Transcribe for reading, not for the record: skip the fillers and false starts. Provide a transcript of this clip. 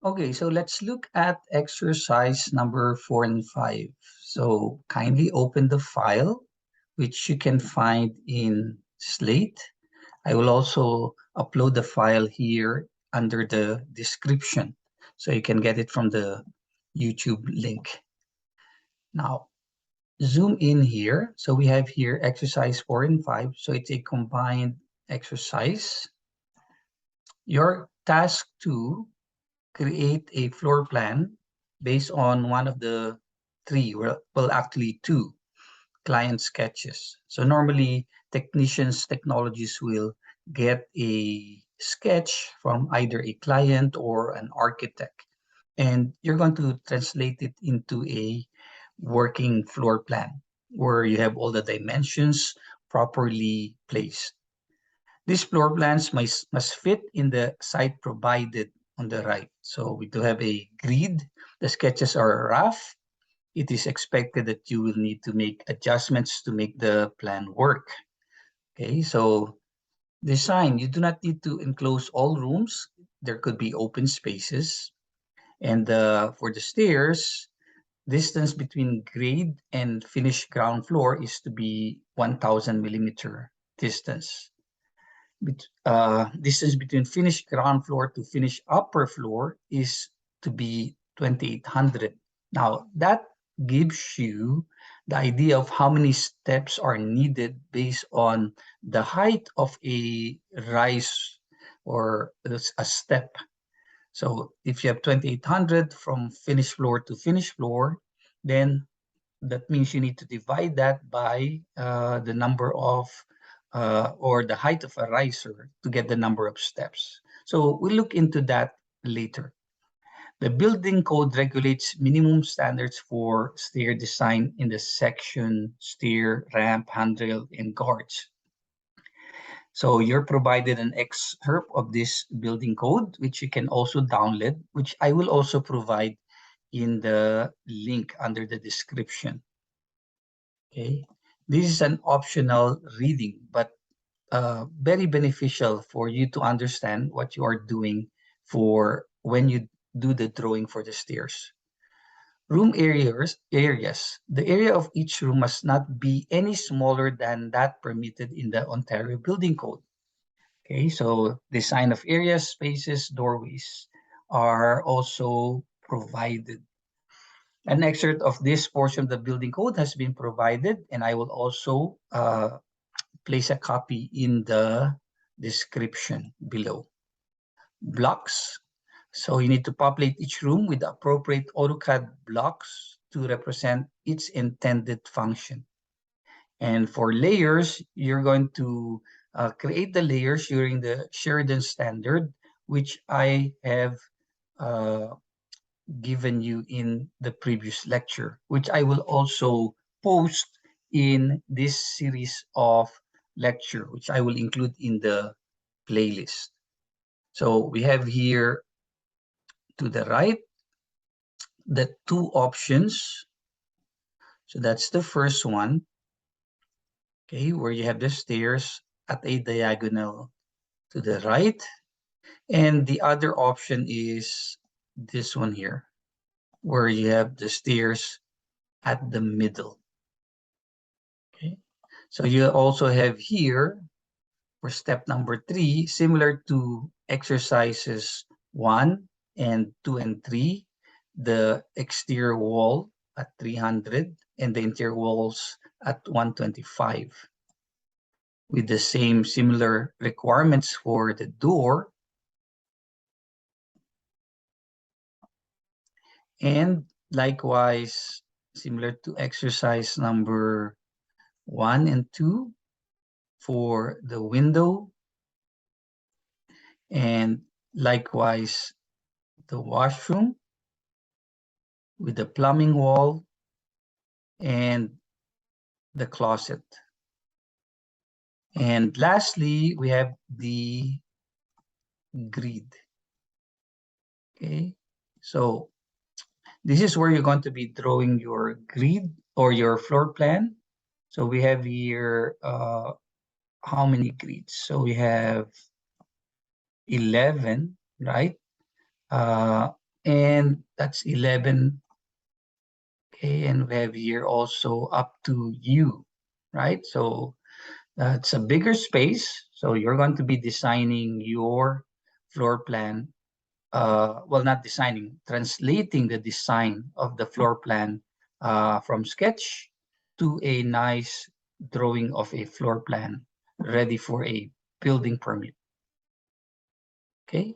Okay, so let's look at exercise number 4 and 5. So kindly open the file, which you can find in Slate. I will also upload the file here under the description, so you can get it from the YouTube link. Now, zoom in here. So we have here exercise 4 and 5. So it's a combined exercise. Your task 2, create a floor plan based on one of the three, well, actually two client sketches. So normally technologists will get a sketch from either a client or an architect, and you're going to translate it into a working floor plan where you have all the dimensions properly placed. These floor plans must fit in the site provided on the right. So we do have a grid. The sketches are rough. It is expected that you will need to make adjustments to make the plan work. Okay, so design, you do not need to enclose all rooms. There could be open spaces. And for the stairs, distance between grade and finished ground floor is to be 1000 millimeter distance. Distance between finished ground floor to finished upper floor is to be 2800. Now, that gives you the idea of how many steps are needed based on the height of a rise or a step. So if you have 2800 from finished floor to finished floor, then that means you need to divide that by the number of or the height of a riser to get the number of steps. So we'll look into that later. The building code regulates minimum standards for stair design in the section stair, ramp, handrail, and guards. So you're provided an excerpt of this building code, which you can also download, which I will also provide in the link under the description. Okay, this is an optional reading, but very beneficial for you to understand what you are doing for when you do the drawing for the stairs. Room areas. The area of each room must not be any smaller than that permitted in the Ontario Building Code. Okay, so design of areas, spaces, doorways are also provided. An excerpt of this portion of the building code has been provided, and I will also place a copy in the description below. Blocks. So you need to populate each room with the appropriate AutoCAD blocks to represent its intended function. And for layers, you're going to create the layers using the Sheridan standard, which I have given you in the previous lecture, which I will also post in this series of lecture, which I will include in the playlist. So we have here to the right the two options. So that's the first one, okay, where you have the stairs at a diagonal to the right. And the other option is this one here, where you have the stairs at the middle. Okay, so you also have here for step number 3, similar to exercises 1 and 2 and 3, the exterior wall at 300 and the interior walls at 125. With the same similar requirements for the door, and likewise similar to exercise number 1 and 2 for the window, and likewise the washroom with the plumbing wall and the closet. And lastly, we have the grid. Okay, so this is where you're going to be drawing your grid or your floor plan. So we have here how many grids? So we have 11, right? and that's 11. Okay, and we have here also up to you, right? So it's a bigger space. So you're going to be designing your floor plan. Well, not designing, translating the design of the floor plan from sketch to a nice drawing of a floor plan ready for a building permit. Okay,